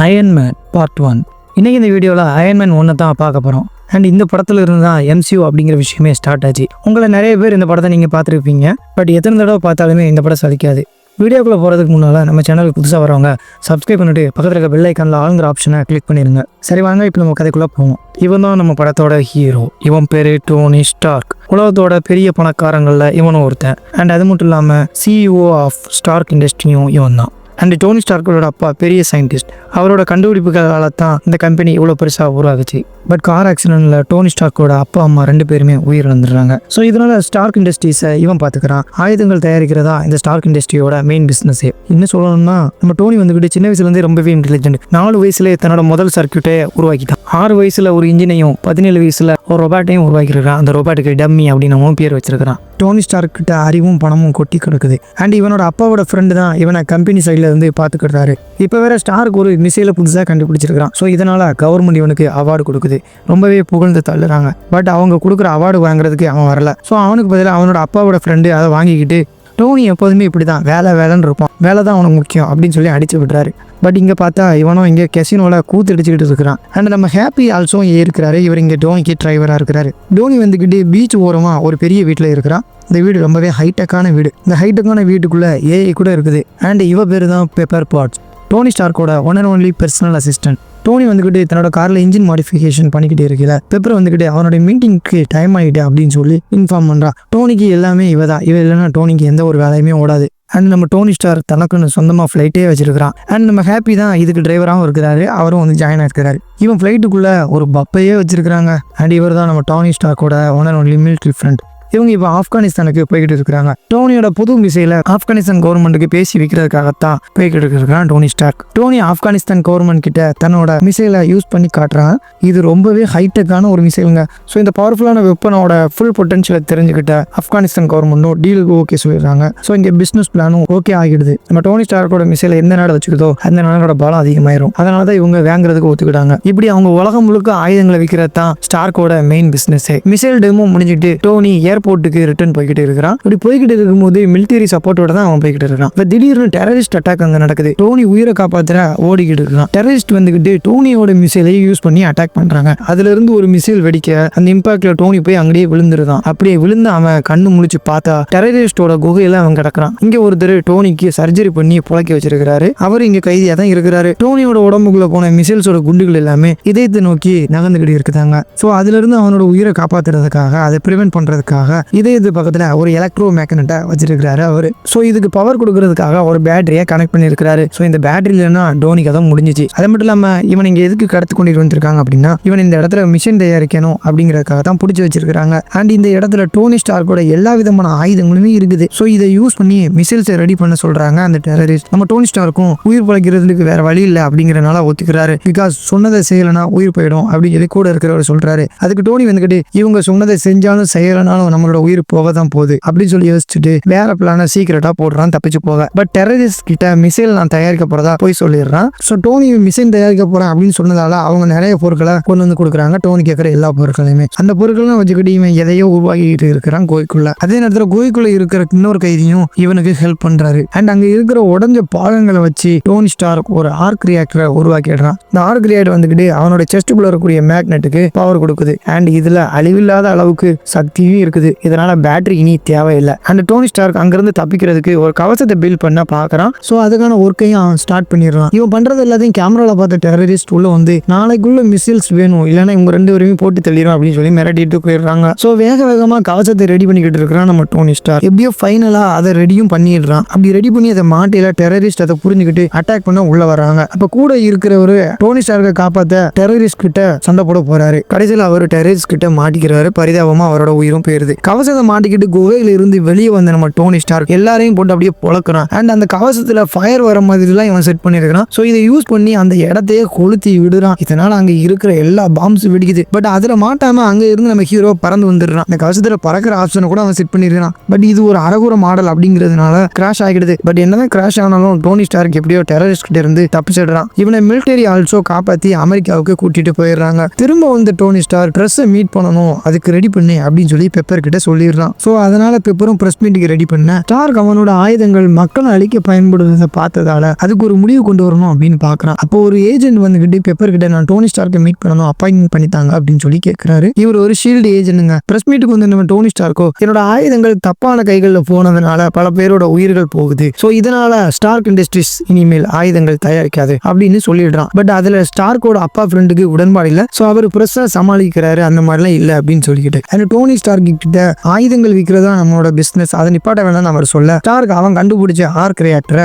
Iron Man part 1. இன்றைக்கி இந்த வீடியோவில் அயன்மேன் 1 தான் பார்க்க போகிறோம். அண்ட் இந்த படத்தில் இருந்து தான் MCU அப்படிங்கிற விஷயமே ஸ்டார்ட் ஆச்சு. உங்களை நிறைய பேர் இந்த படத்தை நீங்கள் பார்த்துருப்பீங்க. பட் எத்தனை தடவை பார்த்தாலுமே இந்த படம் சலிக்காது. வீடியோக்குள்ளே போகிறதுக்கு முன்னால் நம்ம சேனலுக்கு புதுசாக வரவங்க சப்ஸ்கிரைப் பண்ணிட்டு பக்கத்தில் இருக்க பெல் ஐக்கானில் ஆளுங்கிற ஆப்ஷனை கிளிக் பண்ணிடுங்க. சரி வாங்க இப்போ நம்ம கதைக்குள்ளே போவோம். இவன் தான் நம்ம படத்தோட ஹீரோ. இவன் பேர் டோனி ஸ்டார்க். உலகத்தோட பெரிய பணக்காரங்களில் இவனும் ஒருத்தன். அண்ட் அது மட்டும் இல்லாமல் CEO ஆஃப் ஸ்டார்க் இண்டஸ்ட்ரியும் இவன் தான். அண்ட் டோனி ஸ்டார்க்கோட அப்பா பெரிய சயின்டிஸ்ட். அவரோட கண்டுபிடிப்புகளால் தான் இந்த கம்பெனி இவ்வளோ பெருசாக உருவாகுச்சு. பட் கார் ஆக்சிடென்ட்ல டோனி ஸ்டார்க்கோட அப்பா அம்மா 2 பேருமே உயிரிழந்துடுறாங்க. ஸோ இதனால ஸ்டார்க் இண்டஸ்ட்ரீஸை இவன் பார்த்துக்கிறான். ஆயுதங்கள் தயாரிக்கிறதா இந்த ஸ்டார்க் இண்டஸ்ட்ரியோட மெயின் பிஸ்னஸே. இன்னும் சொல்லணும்னா நம்ம டோனி வந்துக்கிட்டு சின்ன வயசுலேருந்தே ரொம்பவே இன்டெலிஜென்ட். 4 வயசுலேயே தன்னோட முதல் சர்க்கியூட்டை உருவாக்கிட்டான். 6 வயசுல ஒரு இன்ஜினையும் 17 வயசுல ஒரு ரொபாட்டையும் உருவாக்கிருக்கான். அந்த ரொபாட்டுக்கு டம்மி அப்படின்னு பேர் வச்சிருக்கான். டோனி ஸ்டார்க் கிட்ட அறிவும் பணமும் கொட்டி கிடக்குது. அண்ட் இவனோட அப்பாவோட ஃப்ரெண்டு தான் இவனை கம்பெனி சைட்ல இருந்து பார்த்துக்கிட்டாரு. இப்போ வேற ஸ்டார்க் ஒரு மிசைலை புதுசாக கண்டுபிடிச்சிருக்கான். ஸோ இதனால கவர்மெண்ட் இவனுக்கு அவார்டு கொடுக்குது. ரொம்பவே புகழ்ந்து தள்ளுறாங்க. பட் அவங்க கொடுக்குற அவார்டு வாங்குறதுக்கு அவன் வரல. ஸோ அவனுக்கு பதிலாக அவனோட அப்பாவோட ஃப்ரெண்டு அதை வாங்கிக்கிட்டு டோனி எப்போதுமே இப்படி தான் வேலைன்னு இருப்பான். வேலை தான் அவனுக்கு முக்கியம் அப்படின்னு சொல்லி அடிச்சு விடுறாரு. பட் இங்கே பார்த்தா இவனும் இங்கே கெசினோவில் கூத்து அடிச்சுக்கிட்டு இருக்கிறான். அண்ட் நம்ம ஹாப்பி ஆல்சோ இருக்கிறாரு. இவர் இங்கே டோனிக்கு டிரைவராக இருக்கிறாரு. டோனி வந்துக்கிட்டு பீச் ஓரமாக ஒரு பெரிய வீட்டில் இருக்கிறான். இந்த வீடு ரொம்பவே ஹைடெக்கான வீடு. இந்த ஹைடெக்கான வீட்டுக்குள்ளே AI கூட இருக்குது. அண்ட் இவ பேர் தான் பெப்பர் பாட்ஸ். டோனி ஸ்டார்க்கோட one and only personal assistant. Tony வந்துக்கிட்டு தன்னோட காரில் இன்ஜின் மாடிஃபிகேஷன் பண்ணிக்கிட்டே இருக்கல. பெப்பர் வந்துக்கிட்டு அவனோட மீட்டிங்க்கு டைம் ஆகிட்டு அப்படின்னு சொல்லி இன்ஃபார்ம் பண்ணுறான். டோனிக்கு எல்லாமே இவ தான். இவ இல்லைன்னா டோனிக்கு எந்த ஒரு வேலையுமே ஓடாது. அண்ட் நம்ம டோனி ஸ்டார் தனக்குன்னு சொந்தமாக ஃப்ளைட்டே வச்சிருக்கிறான். அண்ட் நம்ம ஹாப்பி தான் இதுக்கு டிரைவராகவும் இருக்கிறாரு. அவரும் வந்து ஜாயின் ஆகிருக்கிறாரு. இவன் ஃப்ளைட்டுக்குள்ளே ஒரு பப்பையே வச்சிருக்கிறாங்க. அண்ட் இவர் தான் நம்ம டோனி ஸ்டார்க்கோட one and only military friend. இவங்க இப்போ ஆப்கானிஸ்தானுக்கு போய்கிட்டு இருக்கிறாங்க. டோனியோட புது மிசைல ஆப்கானிஸ்தான் கவர்மெண்ட்டுக்கு பேசி வைக்கிறதுக்காகத்தான் போய்கிட்டு இருக்கிறான் Tony Stark. Tony Afghanistan government கிட்ட தன்னோட மிசைலை யூஸ் பண்ணி காட்டுறான். இது ரொம்பவே ஹைடெக்கான ஒரு மிசைலுங்க. ஸோ இந்த பவர்ஃபுல்லான வெப்பனோட ஃபுல் பொட்டன்ஷியலை தெரிஞ்சுக்கிட்ட ஆப்கானிஸ்தான் கவர்மெண்ட்டும் டீலுக்கு ஓகே சொல்லிடுறாங்க. ஸோ இங்கே பிஸ்னஸ் பிளானும் ஓகே ஆகிடுது. நம்ம டோனி ஸ்டார்க்கோட மிசைலை எந்த நாடு வச்சுக்கிட்டோ அந்த நாடோட பலம் அதிகமாயிரும். அதனால தான் இவங்க வாங்குறதுக்கு ஒத்துக்கிட்டாங்க. இப்படி அவங்க உலகம் முழுக்க ஆயுதங்களை விற்கிறது தான் ஸ்டார்க்கோட மெயின் பிஸ்னஸே. மிசைல் டெமோ முடிஞ்சுட்டு டோனி ஏர்போர்ட்டுக்கு ரிட்டர்ன் போய்கிட்டு இருக்கிறான். இப்படி போய்கிட்டு இருக்கும்போது மிலிட்டரி சப்போர்ட்டோட தான் அவன் போய்கிட்டு இருக்கான். இப்போ திடீர்னு டெரரிஸ்ட் அட்டாக் அங்கே நடக்குது. டோனி உயிரை காப்பாற்ற ஓடிக்கிட்டு இருக்கான். டெரரிஸ்ட் வந்துக்கிட்டு டோனியோட மிசைலை யூஸ் பண்ணி அட்டாக் பண்றாங்க. அதுல இருந்து ஒரு மிசைல் வெடிக்க அந்த இம்பாக்ட்ல டோனி போய் அங்கேயே விழுந்துருதான். அப்படியே விழுந்து அவன் கண்ணு முழிச்சு பார்த்தா டெரரிஸ்டோட குகையில அவன் கிடக்குறான். இங்க ஒருத்தர் டோனிக்கு சர்ஜரி பண்ணி புழைக்க வச்சிருக்கிறாரு. அவர் இங்க கைதியா தான் இருக்கிறாரு. டோனியோட உடம்புக்குள்ள போன மிசைல்ஸோட குண்டுகள் எல்லாமே இதயத்தை நோக்கி நகர்ந்துகிட்டு இருக்குதாங்க. ஸோ அதுல இருந்து அவனோட உயிரை காப்பாத்துறதுக்காக அதை பிரிவென்ட் பண்றதுக்காக இதயத்து பக்கத்துல ஒரு எலக்ட்ரோ மேக்னெட்டை வச்சிருக்கிறாரு அவரு. ஸோ இதுக்கு பவர் கொடுக்கறதுக்காக ஒரு பேட்டரியை கனெக்ட் பண்ணிருக்கிறாரு. ஸோ இந்த பேட்டரி இல்லைன்னா டோனிக்கு தான் முடிஞ்சிச்சு. அது மட்டும் இல்லாம இவன் இங்க எதுக்கு கடத்து கொண்டு வந்திருக்காங்க அப்படின்னா இவன் இந்த இடத்துல மிஷின் தயாரிக்கணும் அப்படிங்கறதுக்காக தான் பிடிச்சி வச்சிருக்காங்க. அண்ட் இந்த இடத்துல டோனி ஸ்டார்க்கோட எல்லா விதமான ஆயுதங்களுமே இருக்குது. ஸோ இதை யூஸ் பண்ணி மிசைல்ஸை ரெடி பண்ண சொல்றாங்க அந்த டெரரிஸ்ட். நம்ம டோனி ஸ்டார்க்கும் உயிர் பழைக்கிறதுக்கு வேற வழி இல்லை அப்படிங்கறனால ஒத்துக்கிறாரு. பிகாஸ் சொன்னதை செய்யலைன்னா உயிர் போயிடும் அப்படின்னு சொல்லி கூட இருக்கிறவர் சொல்றாரு. அதுக்கு டோனி வந்துகிட்டு இவங்க சொன்னதை செஞ்சாலும் செய்யலனாலும் நம்மளோட உயிர் போக தான் போகுது அப்படின்னு சொல்லி யோசிச்சுட்டு வேற பிளான சீக்கிரட்டா போடுறான் தப்பிச்சு போக. பட் டெரரிஸ்ட் கிட்ட மிசைல் நான் தயாரிக்க போறதா போய் சொல்லிடுறான். ஸோ டோனி மிசைல் தயாரிக்க போறேன் அப்படின்னு சொன்னதால அவங்க நிறைய பொருட்களை கொண்டு வந்து கொடுக்குறாங்க. டோனி கேட்கிற எல்லா பொருட்களையுமே அந்த பொருட்கள்லாம் வச்சுக்கிட்டு இவன் எதையோ உருவாக்கிட்டு இருக்கிறான் கோய்க்குள்ள. அதே நேரத்தில் கோய்க்குள்ள இருக்கிற இன்னொரு கைதியும் இவனுக்கு ஹெல்ப் பண்றாரு. அண்ட் அங்க இருக்கிற உடஞ்ச பாகங்களை வச்சு டோனி ஸ்டார்க் ஒரு ஆர்க் ரியாக்டரை உருவாக்கிடுறான். இந்த ஆர்க் ரியாக்டர் வந்துக்கிட்டு அவனோட செஸ்டுக்குள்ள இருக்கக்கூடிய மேக்னெட்டுக்கு பவர் கொடுக்குது. அண்ட் இதுல அழிவில்லாத அளவுக்கு சக்தியும் இருக்குது. இதனால பேட்டரி இனி தேவையில்லை. அந்த டோனி ஸ்டார்க் அங்கிருந்து தப்பிக்கிறதுக்கு ஒரு கவசத்தை பில்ட் பண்ண பாக்குறான். சோ அதுக்கான ஒர்க்கையும் அவன் ஸ்டார்ட் பண்ணிடுறான். இவன் பண்றது எல்லாத்தையும் கேமரால பார்த்த டெரரிஸ்ட் உள்ள வந்து நாளைக்குள்ள மிசைல்ஸ் வேணும் இல்லைன்னா இவங்க 2 பேரையும் போட்டு தள்ளிடும் அப்படின்னு சொல்லி மிரட்டிட்டு போயிடுறாங்க. சோ வேகமா கவசத்தை ரெடி பண்ணிக்கிட்டு இருக்கிறான் நம்ம டோனி ஸ்டார். எப்படியோ ஃபைனலா அதை ரெடியும் பண்ணிடுறான். அப்படி ரெடி பண்ணி அதை மாட்டில டெரரிஸ்ட் அதை புரிஞ்சுக்கிட்டு அட்டாக் பண்ண உள்ள வராங்க. அப்ப கூட இருக்கிறவரு டோனி ஸ்டார்க்கை காப்பாத்த டெரரிஸ்ட் கிட்ட சண்டை போட போறாரு. கடைசியில் அவர் டெரரிஸ்ட் கிட்ட மாட்டிக்கிறாரு. பரிதாபமா அவரோட உயிரும் போயிருது. கவசத்தை மாட்டிக்கிட்டு குகையில இருந்து வெளியே வந்த நம்ம டோனி ஸ்டார்க் எல்லாரையும் போட்டு அப்படியே பொழக்கிறான். அண்ட் அந்த கவசத்துல ஃபயர் வர மாதிரிலாம் இவன் செட் பண்ணிருக்கான். ஸோ இதை யூஸ் பண்ணி அந்த இடத்தையே கொளுத்தி விடுறான். இதனால அங்க இருக்கிற எல்லா பாம்ஸ் வெடிக்குது. பட் அதுல மாட்டாம அங்க இருந்து நம்ம ஹீரோ பறந்து வந்துடுறான். அந்த கவசத்துல பறக்கிற ஆப்ஷனை கூட அவன் செட் பண்ணிருக்கான். பட் இது ஒரு அரகுர மாடல் அப்படிங்கிறதுனால கிராஷ் ஆகிடுது. பட் என்னதான் கிராஷ் ஆனாலும் டோனி ஸ்டார்க் எப்படியோ டெரரிஸ்ட் கிட்ட இருந்து தப்பிச்சிடுறான். இவனை மிலிட்டரி ஆல்சோ காப்பாத்தி அமெரிக்காவுக்கு கூட்டிட்டு போயிடுறாங்க. திரும்ப வந்து டோனி ஸ்டார் ட்ரெஸ்ஸை மீட் பண்ணணும் அதுக்கு ரெடி பண்ணி அப்படின்னு சொல்லி பெப்பர் ஸ்டார்க் கிட்ட சொல்லிடுறான். ஸோ அதனால பெப்பரும் பிரஸ் மீட்டுக்கு ரெடி பண்ண ஸ்டார்க் அவனோட ஆயுதங்கள் மக்களை அழிக்க பயன்படுவதை பார்த்ததால அதுக்கு ஒரு முடிவு கொண்டு வரணும் அப்படின்னு பாக்குறான். அப்போ ஒரு ஏஜென்ட் வந்துகிட்டு பெப்பர் கிட்ட நான் டோனி ஸ்டார்க்கை மீட் பண்ணணும், அப்பாயின்மெண்ட் பண்ணித்தாங்க அப்படின்னு சொல்லி கேட்கிறாரு. இவர் ஒரு ஷீல்டு ஏஜென்ட்டுங்க. பிரஸ் மீட்டுக்கு வந்து நம்ம டோனி ஸ்டார்க்கோ என்னோட ஆயுதங்கள் தப்பான கைகளில் போனதுனால பல பேரோட உயிர்கள் போகுது, ஸோ இதனால ஸ்டார்க் இண்டஸ்ட்ரீஸ் இனிமேல் ஆயுதங்கள் தயாரிக்காது அப்படின்னு சொல்லிடுறான். பட் அதுல ஸ்டார்க்கோட அப்பா ஃப்ரெண்டுக்கு உடன்பாடு இல்லை. ஸோ அவர் பிரஸ்ஸா சமாளிக்கிறாரு, அந்த மாதிரிலாம் இல்லை அப்படின்னு சொல்லிக்கிட்டு. அண்ட் டோனி ஸ்டார்க் கிட்ட ஆயுதங்கள் விற்கிறதா நம்மளோட பிசினஸ், அதை நிப்பாட்ட வேணாம் அவர் சொல்ல ஸ்டார்க் அவன் கண்டுபிடிச்ச ஆர்க் ரியாக்டரை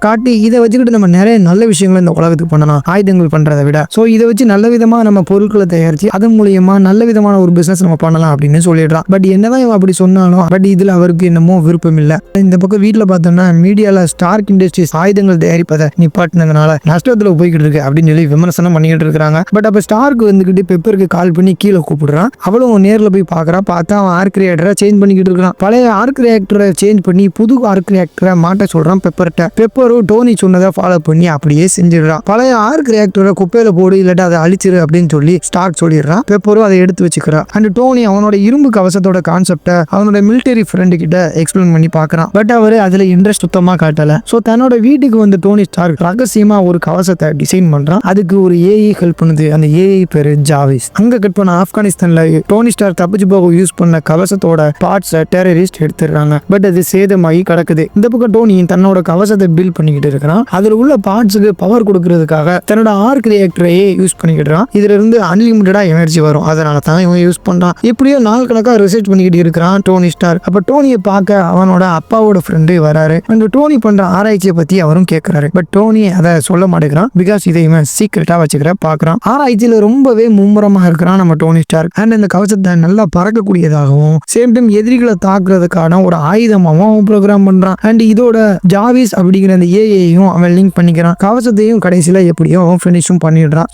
காட்டி இதை வச்சுக்கிட்டு நம்ம நிறைய நல்ல விஷயங்களை இந்த உலகத்துக்கு பண்ணலாம் ஆயுதங்கள் பண்றதை விட. ஸோ இதை வச்சு நல்ல விதமா நம்ம பொருட்களை தயாரிச்சு அதன் மூலியமா நல்ல விதமான ஒரு பிசினஸ் நம்ம பண்ணலாம் அப்படின்னு சொல்லிடுறான். பட் என்னதான் இவன் அப்படி சொன்னாலும் பட் இதுல அவருக்கு என்னமோ விருப்பம் இல்லை. இந்த பக்கம் வீட்டுல பார்த்தோம்னா மீடியால ஸ்டார்க் இண்டஸ்ட்ரீஸ் ஆயுதங்கள் தயாரிப்பதை நிப்பாட்டினதுனால நஷ்டத்துல போய்கிட்டு இருக்கு அப்படின்னு சொல்லி விமர்சனம் பண்ணிக்கிட்டு இருக்காங்க. பட் அப்ப ஸ்டார்க் வந்துகிட்டு பெப்பருக்கு கால் பண்ணி கீழே கூப்பிடுறான். அவளும் நேர்ல போய் பாக்குறா. பார்த்தா அவன் ஆர்க் ரியாக்டரை சேஞ்ச் பண்ணிக்கிட்டு இருக்கான். பழைய ஆர்க் ரியாக்டரை சேஞ்ச் பண்ணி புது ஆர்க் ரியாக்டரை மாட்ட சொல்றான் பெப்பர்ட்ட. பெப்பரும் டோனி சொன்னதை ஃபாலோ பண்ணி அப்படியே செஞ்சிடறான். பழைய ஆர்க் ரியாக்டரை குப்பையில போடு, இல்லாட்டா அதை அழிச்சிரு அப்படின்னு சொல்லி ஸ்டார்க் சொல்லிடுறான். பெப்பரும் அதை எடுத்து வச்சுக்கிறான். அண்ட் டோனி அவனோட இரும்பு கவசத்தோட கான்செப்டை அவனோட மிலிட்டரி ஃப்ரெண்டு கிட்ட எக்ஸ்பிளைன் பண்ணி பாக்குறான். பட் அவரு அதுல இன்ட்ரெஸ்ட் சுத்தமா காட்டல. சோ தன்னோட வீட்டுக்கு வந்து டோனி ஸ்டார்க் ரகசியமா ஒரு கவசத்தை டிசைன் பண்றான். அதுக்கு ஒரு ஏஐ ஹெல்ப் பண்ணுது. அந்த ஏஐ பேரு ஜாவிஸ். அங்க கட் பண்ண ஆப்கானிஸ்தான்ல டோனி ஸ்டார்க் தப்பிச்சு போக யூஸ் பண்ண கவசத்தோட பார்ட்ஸை டெரரிஸ்ட் எடுத்துடுறாங்க. பட் அது சேதமாகி கிடக்குது. இந்த பக்கம் டோனி தன்னோட கவசத்தை பில்ட் பண்ணிக்கிட்டு இருக்கிறான். அதுல உள்ள பார்ட்ஸுக்கு பவர் கொடுக்கறதுக்காக தன்னோட ஆர்க் ரியாக்டரையே யூஸ் பண்ணிக்கிட்டான். இதுல இருந்து அன்லிமிட்டடா எனர்ஜி வரும், அதனால தான் இவன் யூஸ் பண்றான். இப்படியோ நாள் கணக்கா ரிசர்ச் பண்ணிக்கிட்டு இருக்கிறான் டோனி ஸ்டார்க். அப்ப டோனியை பார்க்க அவனோட அப்பாவோட ஃப்ரெண்டு வராரு. அந்த டோனி பண்ற ஆராய்ச்சியை பத்தி அவரும் கேட்கிறாரு. பட் டோனி அதை சொல்ல மாட்டேங்கிறான். பிகாஸ் இதை இவன் சீக்கிரட்டா வச்சுக்கிற பாக்குறான். ஆராய்ச்சியில ரொம்பவே மும்முரமா இருக்கிறான் நம்ம டோனி ஸ்டார்க். அண்ட் இந்த கவசத்தை நல்லா பறக்கக்கூடியதாகவும் சேம் டைம் எதிரிகளை தாக்குறதுக்கான ஒரு ஆயுதமாகவும் அவன் ப்ரோக்ராம் பண்றான். அண்ட் இதோட ஜாவிஸ் அப்படிங்கிற அந்த ஏஐயும் அவன் லிங்க் பண்ணிக்கிறான். கவசத்தையும் கடைசியில எப்படியோ அவன் ஃபினிஷும் பண்ணிடுறான்.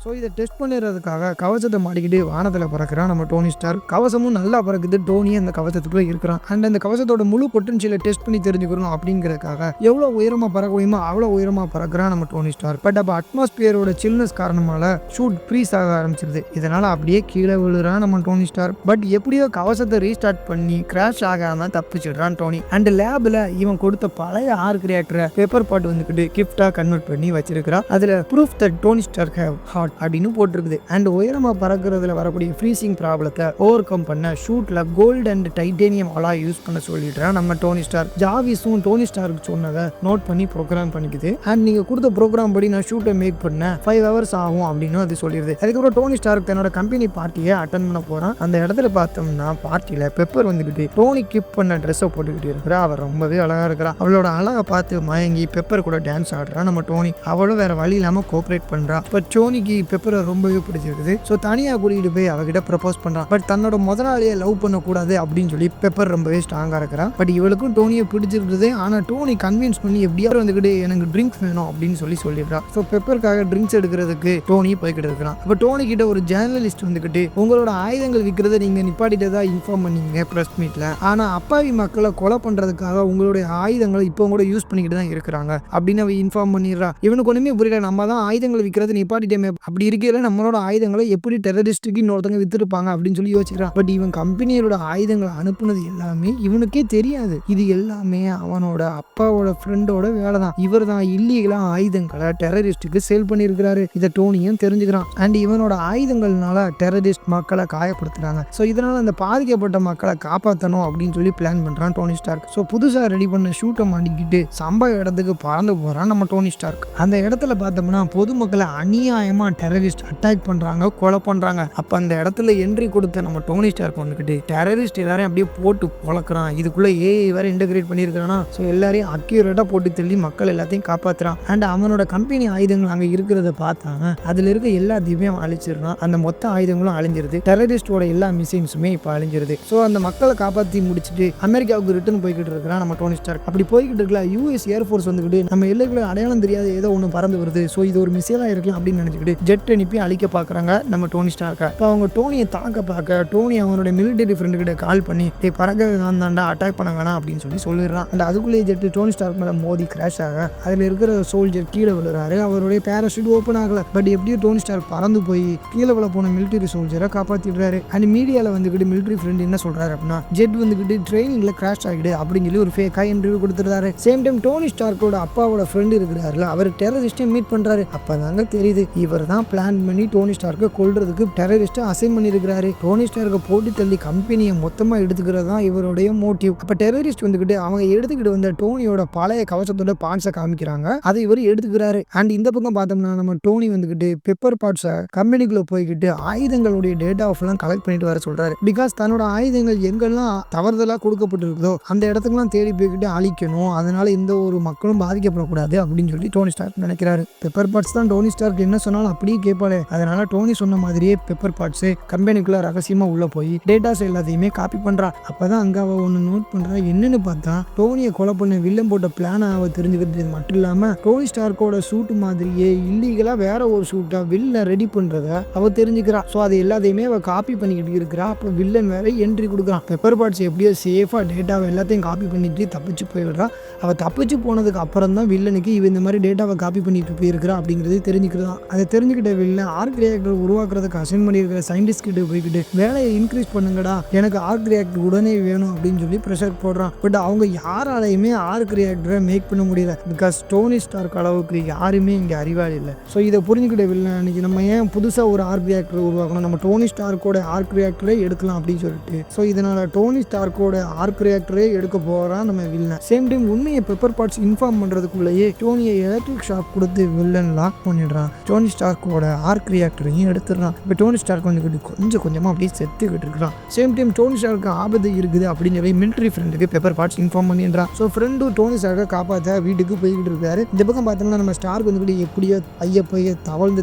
ஸோ இதை டெஸ்ட் பண்ணிடுறதுக்காக கவசத்தை மாட்டிக்கிட்டு வானத்தில் பறக்கிறான் நம்ம டோனி ஸ்டார். கவசமும் நல்லா பறக்குது. டோனியே அந்த கவசத்துக்குள்ளே இருக்கிறான். அண்ட் அந்த கவசத்தோட முழு பொட்டன்ஷியலை டெஸ்ட் பண்ணி தெரிஞ்சுக்கணும் அப்படிங்கிறதுக்காக எவ்வளோ உயரமாக பறக்க முடியுமோ அவ்வளோ உயரமாக பறக்கிறான் நம்ம டோனி ஸ்டார். பட் அப்போ அட்மாஸ்பியரோட சில்னஸ் காரணமால ஷூட் ஃப்ரீஸ் ஆக ஆரம்பிச்சிருது. இதனால் அப்படியே கீழே விழுறான் நம்ம டோனி ஸ்டார். பட் எப்படியோ கவசத்தை ரீஸ்டார்ட் பண்ணி கிராஷ் ஆகாம தப்பிச்சிடுறான் டோனி. அண்ட் லேபில் இவன் கொடுத்த பழைய ஆர்க் ரியாக்டரை பேப்பர் பாட் வந்துக்கிட்டு கிஃப்டாக கன்வெர்ட் பண்ணி வச்சிருக்கிறான். அதில் proof that Tony Stark have heart அப்படின்னு போட்டிருக்குது. அண்ட் உயரமா பறக்கிறதுல வரக்கூடிய ஃப்ரீசிங் ப்ராப்ளத்தை ஓவர் கம் பண்ண ஷூட்ல gold and titanium alloy use பண்ண சொல்லிடுறான் நம்ம டோனி ஸ்டார். ஜாவிஸும் டோனி ஸ்டாருக்கு சொன்னதை நோட் பண்ணி ப்ரோக்ராம் பண்ணிக்குது. அண்ட் நீங்க கொடுத்த ப்ரோக்ராம் படி நான் ஷூட்டை மேக் பண்ண 5 hours ஆகும் அப்படின்னு அது சொல்லிடுது. அதுக்கப்புறம் டோனி ஸ்டார்க் தன்னோட கம்பெனி பார்ட்டியை அட்டன் பண்ண போறான். அந்த இடத்துல பார்த்தோம்னா பார்ட்டியில பெப்பர் வந்துக்கிட்டு டோனி கிப் பண்ண ட்ரெஸ்ஸை போட்டுக்கிட்டு இருக்கிறா. அவர் ரொம்பவே அழகா இருக்கிறா. அவளோட அழகை பார்த்து மயங்கி பெப்பர் கூட டான்ஸ் ஆடுறா நம்ம டோனி. அவளும் வேற வழி இல்லாம கோஆப்ரேட் பண்றா. பட் டோனிக்கு பெப்பரை ரொம்பவே பிடிச்சிருக்குது. ஸோ தனியாக கூட்டிகிட்டு போய் அவகிட்ட ப்ரப்போஸ் பண்ணுறான். பட் தன்னோட முதலாளியை லவ் பண்ணக்கூடாது அப்படின்னு சொல்லி பெப்பர் ரொம்பவே ஸ்ட்ராங்காக இருக்கிறான். பட் இவளுக்கும் டோனியை பிடிச்சிருக்குது. ஆனால் டோனி கன்வின்ஸ் பண்ணி எப்படியாவது வந்துக்கிட்டு எனக்கு ட்ரிங்க்ஸ் வேணும் அப்படின்னு சொல்லிடுறான். ஸோ பெப்பருக்காக ட்ரிங்க்ஸ் எடுக்கிறதுக்கு டோனி போய்கிட்டு இருக்கிறான். அப்போ டோனி கிட்ட ஒரு ஜேர்னலிஸ்ட் வந்துக்கிட்டு உங்களோட ஆயுதங்கள் விற்கிறத நீங்கள் நிப்பாட்டிட்டதா இன்ஃபார்ம் பண்ணீங்க ப்ரெஸ் மீட்டில். ஆனால் அப்பாவி மக்களை கொலை பண்ணுறதுக்காக உங்களுடைய ஆயுதங்களை இப்போ கூட யூஸ் பண்ணிக்கிட்டு தான் இருக்கிறாங்க அப்படின்னு அவ இன்ஃபார்ம் பண்ணிடுறா. இவனுக்கு ஒன்றுமே புரியல. நம்ம தான் ஆயுதங்கள் விற்கிறது நிப்பாட்டிட்டேமே, அப்படி இருக்கையில நம்மளோட ஆயுதங்களை எப்படி டெரரிஸ்டுக்கு இன்னொருத்தங்க வித்துருப்பாங்க அப்படின்னு சொல்லி யோசிக்கிறான். பட் இவன் கம்பெனியோட ஆயுதங்களை அனுப்புனது எல்லாமே இவனுக்கே தெரியாது. இது எல்லாமே அவனோட அப்பாவோட ஃப்ரெண்டோட வேலை தான். இவர் தான் இல்லீகலா ஆயுதங்களை டெரரிஸ்டுக்கு சேல் பண்ணியிருக்கிறாரு. இதை டோனியும் தெரிஞ்சுக்கிறான். அண்ட் இவனோட ஆயுதங்கள்னால டெரரிஸ்ட் மக்களை காயப்படுத்துறாங்க. ஸோ இதனால அந்த பாதிக்கப்பட்ட மக்களை காப்பாற்றணும் அப்படின்னு சொல்லி பிளான் பண்றான் டோனி ஸ்டார்க். ஸோ புதுசாக ரெடி பண்ண ஷூட்டை மாட்டிக்கிட்டு சம்பவ இடத்துக்கு பறந்து போறான் நம்ம டோனி ஸ்டார்க். அந்த இடத்துல பார்த்தோம்னா பொதுமக்களை அநியாயமா டெரரிஸ்ட் அட்டாக் பண்றாங்க, கொலை பண்றாங்க. அப்ப அந்த இடத்துல என்ட்ரி கொடுத்த நம்ம டோனி ஸ்டார்க் வந்துக்கிட்டு டெரரிஸ்ட் எல்லாரையும் அப்படியே போட்டு பொழக்கிறான். இதுக்குள்ள ஏஐ வேற இன்டகிரேட் பண்ணியிருக்கானா. ஸோ எல்லாரையும் அக்யூரேட்டா போட்டு தள்ளி மக்கள் எல்லாத்தையும் காப்பாத்துறான். அண்ட் அவனோட கம்பெனி ஆயுதங்கள் அங்கே இருக்கிறத பார்த்தாங்க. அதுல இருக்க எல்லாத்தையுமே அவன் அழிச்சிடுறான். அந்த மொத்த ஆயுதங்களும் அழிஞ்சிருது. டெரரிஸ்டோட எல்லா மிஷின்ஸுமே இப்போ அழிஞ்சிருது. ஸோ அந்த மக்களை காப்பாற்றி முடிச்சுட்டு அமெரிக்காவுக்கு ரிட்டர்ன் போய்கிட்டு இருக்கிறான் நம்ம டோனி ஸ்டார்க். அப்படி போய்கிட்டு இருக்கலாம் யூஎஸ் ஏர்ஃபோர்ஸ் வந்துக்கிட்டு நம்ம எல்லைக்குள்ள அடையாளம் தெரியாத ஏதோ ஒன்று பறந்து வருது, ஸோ இது ஒரு மிசைலாக இருக்கலாம் அப்படின்னு நினைச்சுக்கிட்டு ஜெட் அனுப்பி அழிக்க பார்க்குறாங்க நம்ம டோனி ஸ்டார்க்கை. இப்போ அவங்க டோனியை தாக்க பார்க்க டோனி அவனுடைய மிலிட்டரி ஃப்ரெண்டு கிட்ட கால் பண்ணி பறக்க தாண்டா அட்டாக் பண்ண வேணாம் அப்படின்னு சொல்லிடுறான். அண்ட் அதுக்குள்ளேயே ஜெட்டு டோனி ஸ்டார்க் மேலே மோதி கிராஷ் ஆக அதில் இருக்கிற சோல்ஜர் கீழே விழுறாரு. அவருடைய பேராஷூட் ஓப்பன் ஆகல. பட் எப்படியோ டோனி ஸ்டார்க் பறந்து போய் கீழே விழ போன மிலிட்டரி சோல்ஜரை காப்பாற்றிடுறாரு. அண்ட் மீடியாவில் வந்துக்கிட்டு மிலிட்டரி ஃப்ரெண்ட் என்ன சொல்றாரு அப்படின்னா ஜெட் வந்துக்கிட்டு ட்ரெயினிங்ல கிராஷ் ஆகிடு அப்படின்னு சொல்லி ஒரு ஃபேக்காக இன்டர்வியூ கொடுத்துருந்தாரு. சேம் டைம் டோனி ஸ்டார்க்கோட அப்பாவோட ஃப்ரெண்ட் இருக்கிறாருல அவர் டெரரிஸ்ட்டை மீட் பண்றாரு. அப்பதாங்க தெரியுது இவர் தான் பிளான் பண்ணி டோனி ஸ்டார்க்கை கொல்றதுக்கு டெரரிஸ்ட்டை அசைன் பண்ணியிருக்கிறாரு. டோனி ஸ்டார்க்கை போட்டு தள்ளி கம்பெனியை மொத்தமா எடுத்துக்கிறது தான் இவருடைய மோட்டிவ். அப்ப டெரரிஸ்ட் வந்துக்கிட்டு அவங்க எடுத்துக்கிட்டு வந்த டோனியோட பழைய கவசத்தோட பார்ட்ஸை காமிக்கிறாங்க. அதை இவர் எடுத்துக்கிறாரு. அண்ட் இந்த பக்கம் பார்த்தோம்னா நம்ம டோனி வந்துக்கிட்டு பெப்பர் பார்ட்ஸை கம்பெனிக்குள்ள போய்கிட்டு ஆயுதங்களுடைய டேட்டா எல்லாம் கலெக்ட் பண்ணிட்டு வர சொல்றாரு. பிகாஸ் தன்னோட ஆயுதங்கள் எங்கெல்லாம் தவறுதலா கொடுக்கப்பட்டிருக்குதோ அந்த இடத்துக்குலாம் தேடி போய்கிட்டு அழிக்கணும். அதனால எந்த ஒரு மக்களும் பாதிக்கப்படக்கூடாது அப்படின்னு சொல்லி டோனி ஸ்டார்க் நினைக்கிறாரு. பெப்பர் பார்ட்ஸ் தான் டோனி ஸ்டார்க் என்ன சொன்னாலும் அப்படியே கேட்பாரு. அதனால டோனி சொன்ன மாதிரியே பெப்பர் பார்ட்ஸ் கம்பெனிக்குள்ள ரகசியமா உள்ள போய் டேட்டாஸ் எல்லாத்தையுமே காப்பி பண்றா. அப்பதான் அங்க அவ ஒன்னு நோட் பண்றா. என்னன்னு பார்த்தா டோனியை கொலை பண்ண வில்லன் போட்ட பிளான அவ தெரிஞ்சுக்கிறது மட்டும் இல்லாம டோனி ஸ்டார்க்கோட சூட் மாதிரியே இல்லீகலா வேற ஒரு சூட்டா வில்லன் ரெடி பண்றத அவ தெரிஞ்சுக்கிறா. ஸோ அது எல்லாத்தையுமே அவ காப்பி பண்ணிக்கிட்டு இருக்கிறா. அப்போ வில்லன் வேற என்ட்ரி கொடுக்குறான். பெப்பர் பார்ட்ஸ் எப்படியோ சேஃபா டேட்டாவை எல்லாத்தையும் காப்பி பண்ணிட்டு தப்பிச்சு போயிடுறா. அவ தப்பிச்சு போனதுக்கு அப்புறம் தான் வில்லனுக்கு இவ இந்த மாதிரி டேட்டாவை காப்பி பண்ணிட்டு போயிருக்கிறா அப்படிங்கிறது தெரிஞ்சுக்கிறதா. அதை தெரிஞ்சுக்கிட்ட வில்லன் ஆர்க் ரியாக்டர் உருவாக்குறதுக்கு அசைன் பண்ணியிருக்கிற சயின்டிஸ்ட் கிட்ட போய்கிட்டு வேலையை இன்க்ரீஸ் பண்ணுங்கடா, எனக்கு ஆர்க் ரியாக்டர் உடனே வேணும் அப்படின்னு சொல்லி ப்ரெஷர் போடுறான். பட் அவங்க யாராலையுமே ஆர்க் ரியாக்டரை மேக் பண்ண முடியல. பிகாஸ் டோனி ஸ்டார்க் அளவுக்கு யாருமே இங்கே அறிவாளி இல்லை. ஸோ இதை புரிஞ்சுக்கிட்ட வில்லன் அன்னைக்கு நம்ம ஏன் புதுசாக ஒரு ஆர்க் ரியாக்டர் உருவாக்கணும், நம்ம டோனி ஸ்டார்க்கோட ஆர்க் ரியாக்டரே எடுக்கலாம் அப்படின்னு சொல்லிட்டு ஸோ இதனால டோனி ஸ்டார்க்கோட ஆர்க் ரியாக்டரே எடுக்க போகிறான் நம்ம வில்லன். சேம் டைம் உண்மையை பெப்பர் பார்ட்ஸ் இன்ஃபார்ம் பண்ணுறதுக்குள்ளேயே டோனியை எலக்ட்ரிக் ஷாக் கொடுத்து வில்லன் லாக் பண்ணிடுறான். டோனி ஸ்டார்க்கோட ஆர்க் ரியாக்டரையும் எடுத்துடுறான். இப்போ டோனி ஸ்டார்க் வந்துக்கிட்டு கொஞ்சம் கொஞ்சமாக அப்படியே செத்துக்கிட்டு இருக்கிறான். சேம் டைம் டோனி ஸ்டார்க்கு ஆபத்து இருக்குது அப்படின்னு சொல்லி மிலிட்டரி ஃப்ரெண்டுக்கு பெப்பர் பார்ட்ஸ் இன்ஃபார்ம் பண்ணிடுறான். ஸோ ஃப்ரெண்டும் டோனி ஸ்டார்க்கை காப்பாற்ற வீட்டுக்கு போய்கிட்டு இருக்காரு. இந்த பக்கம் பார்த்தோம்னா நம்ம ஸ்டார்க் வந்துக்கிட்டு எப்படியோ பைய தவழ்ந்து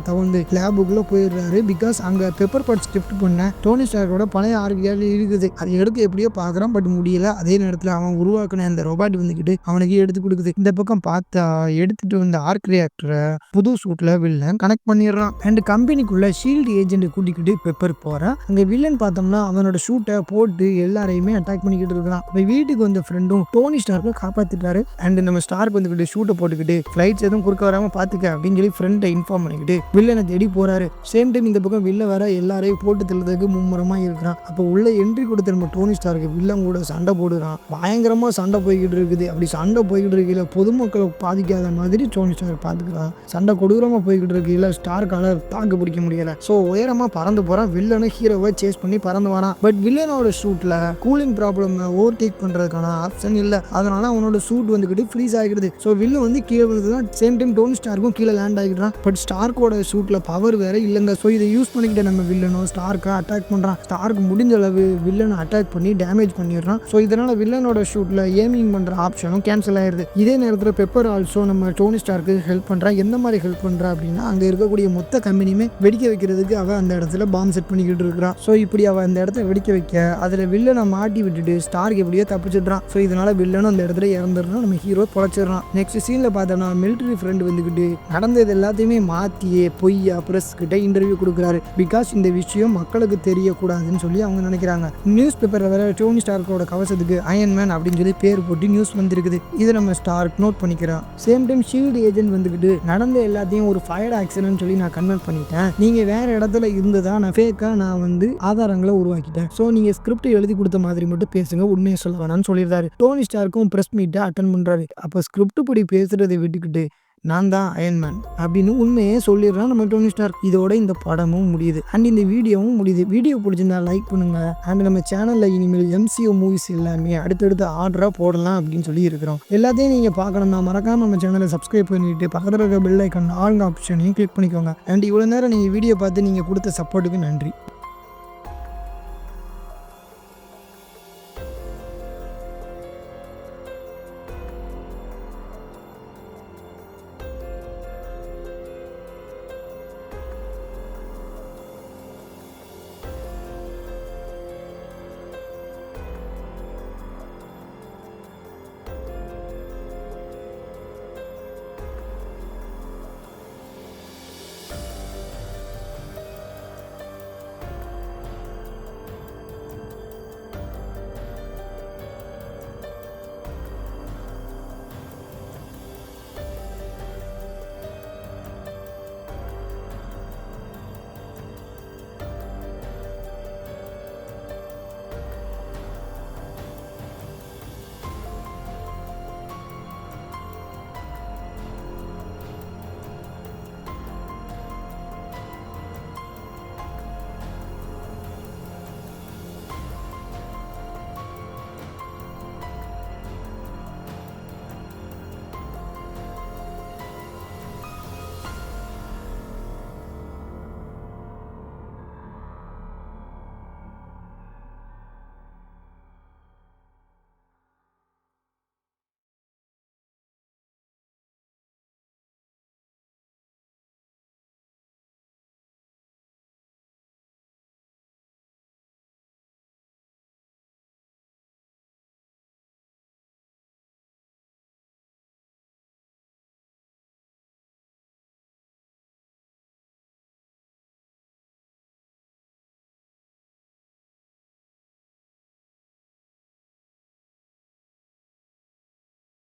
லேபுக்குள்ளே போயிடுறாரு. பிகாஸ் அங்கே பெப்பர் பார்ட்ஸ் ஷிஃப்ட் பண்ண டோனி ஸ்டார்க்கோட பழைய ஆர்க் இருக்குது. அதை எடுக்க எப்படியோ பார்க்குறான். பட் முடியல. அதே நேரத்தில் அவன் உருவாக்கின அந்த ரோபாட் வந்துக்கிட்டு அவனுக்கு எடுத்து கொடுக்குது. இந்த பக்கம் பார்த்தா எடுத்துட்டு வந்த ஆர்க் ரியாக்டரை புது சூட்ல வில்லன் கனெக்ட் பண்ணிடுறான். அண்ட் கம்பெனிக்குள்ள ஷீல்டு ஏஜென்ட் கூட்டிக்கிட்டு பெப்பர் போறான். அங்க வில்லன் பார்த்தோம்னா அவனோட ஷூட்டை போட்டு எல்லாரையுமே அட்டாக் பண்ணிக்கிட்டு இருக்கான். இப்போ வீட்டுக்கு வந்த ஃப்ரெண்டும் டோனி ஸ்டார்க்கை காப்பாத்திட்டாரு. அண்ட் நம்ம ஸ்டார்க் வந்துக்கிட்டு ஷூட்டை போட்டுக்கிட்டு ஃபிளைட்ஸ் எதுவும் குறுக்க வராம பாத்துக்க அப்படின்னு சொல்லி ஃப்ரெண்டை இன்ஃபார்ம் பண்ணிக்கிட்டு வில்லனை தேடி போறாரு. சேம் டைம் இந்த பக்கம் வில்ல வர எல்லாரையும் போட்டு தள்ளுறதுக்கு மும்முரமா இருக்கிறான். அப்போ உள்ள என்ட்ரி கொடுத்த நம்ம டோனி ஸ்டார்க்கு வில்லன் கூட சண்டை போடுறான். பயங்கரமா சண்டை போய்கிட்டு இருக்குது. அப்படி சண்டை போய்கிட்டு இருக்கல பொதுமக்களை பாதிக்காத மாதிரி டோனி ஸ்டார்க் பாத்துக்கிறான். சண்டை கொடூரமா போய்கிட்டு இருக்கல ஸ்டார்க்கால தாக்கு பிடிக்க முடியல. ஸோ உயரமா பறந்து போறான். வில்லனை ஹீரோவை சேஸ் பண்ணி பறந்து வரான். பட் வில்லனோட ஷூட்ல கூலிங் ப்ராப்ளம் ஓவர்டேக் பண்றதுக்கான ஆப்ஷன் இல்லை. அதனால அவனோட ஷூட் வந்துக்கிட்டு ஃப்ரீஸ் ஆகிடுது. ஸோ வில்லன் வந்து கீழே விழுதுதான். சேம் டைம் டோனி ஸ்டார்க்கும் கீழே லேண்ட் ஆகிடுறான். பட் ஸ்டார்க்கோட ஷூட்ல பவர் வேற இல்லைங்க. ஸோ இதை யூஸ் பண்ணிக்கிட்ட நம்ம வில்லனோ ஸ்டார்க்கை அட்டாக் பண்றான். ஸ்டார்க் முடிஞ்ச அளவு வில்லனை அட்டாக் பண்ணி டேமேஜ் பண்ணிடுறான். ஸோ இதனால வில்லனோட ஷூட்ல ஏமிங் பண்ற ஆப்ஷனும் கேன்சல் ஆயிடுது. இதே நேரத்தில் பெப்பர் ஆல்சோ நம்ம டோனி ஸ்டார்க்கு ஹெல்ப் பண்றா. எந்த மாதிரி ஹெல்ப் பண்றா அப்படின்னா அங்க இருக்கக்கூடிய மொத்த கம்பெனியுமே வெடிக்க வைக்கிறதுக்கு அவ அந்த இடத்துல பாம் செட் பண்ணிக்கிட்டு இருக்கிறா. ஸோ இப்படி அவ அந்த இடத்த வெடிக்க வைக்க அதுல வில்லனை மாட்டி விட்டுட்டு ஸ்டார்க் எப்படியோ தப்பிச்சிடுறான். ஸோ இதனால வில்லனும் அந்த இடத்துல இறந்துடுறான். நம்ம ஹீரோ பொழைச்சிடறான். நெக்ஸ்ட் சீன்ல பார்த்தோம்னா மிலிட்டரி ஃப்ரெண்ட் வந்துக்கிட்டு நடந்தது எல்லாத்தையுமே மாத்தியே பொய்யா பிரஸ் கிட்ட இன்டர்வியூ கொடுக்குறாரு. பிகாஸ் இந்த விஷயம் மக்களுக்கு தெரியக்கூடாதுன்னு சொல்லி அவங்க நினைக்கிறாங்க. நியூஸ் பேப்பர்ல வேற டோனி ஸ்டார்க்கோட கவசத்துக்கு அயன் மேன் அப்படின்னு சொல்லி பேர் போட்டு நியூஸ் வந்திருக்குது. இதை நம்ம ஸ்டார்க் நோட் பண்ணிக்கிறோம். சேம் டைம் ஷீல்டு ஏஜென்ட் வந்துக்கிட்டு நடந்த எல்லாத்தையும் ஒரு ஃபயர் ஆக்சிடென்ட் சொல்லி நான் கன்வெர்ட் பண்ணிட்டேன். நீங்க வேற இடத்துல இருந்ததா நான் ஃபேக்கா நான் வந்து ஆதாரங்களை உருவாக்கிட்டேன். ஸோ நீங்க ஸ்கிரிப்ட் எழுதி கொடுத்த மாதிரி மட்டும் பேசுங்க, உண்மையை சொல்ல வேணாம்னு சொல்லியிருந்தாரு. டோனி ஸ்டார்க்கும் பிரஸ் மீட்டை அட்டன் பண்றாரு. அப்போ ஸ்கிரிப்ட் படி பேசுறதை விட்டுக்கிட்டு நான் தான் அயன்மேன் அப்படின்னு உண்மையே சொல்லிடுறான் நம்ம டோனி ஸ்டார்க். இதோட இந்த படமும் முடியுது. அண்ட் இந்த வீடியோவும் முடியுது. வீடியோ பிடிச்சிருந்தா லைக் பண்ணுங்க. அண்ட் நம்ம சேனல்ல இனிமேல் MCU மூவிஸ் எல்லாமே அடுத்தடுத்து ஆர்டரா போடலாம் அப்படின்னு சொல்லி இருக்கிறோம். எல்லாத்தையும் நீங்க பார்க்கணும்னா மறக்காம நம்ம சேனலை சப்ஸ்கிரைப் பண்ணிட்டு பக்கத்தில் இருக்க பெல் ஐக்கான் ஆல் ஆப்ஷனையும் கிளிக் பண்ணிக்கோங்க. அண்ட் இவ்வளவு நேரம் நீங்க வீடியோ பார்த்து நீங்க கொடுத்த சப்போர்ட்டுக்கு நன்றி.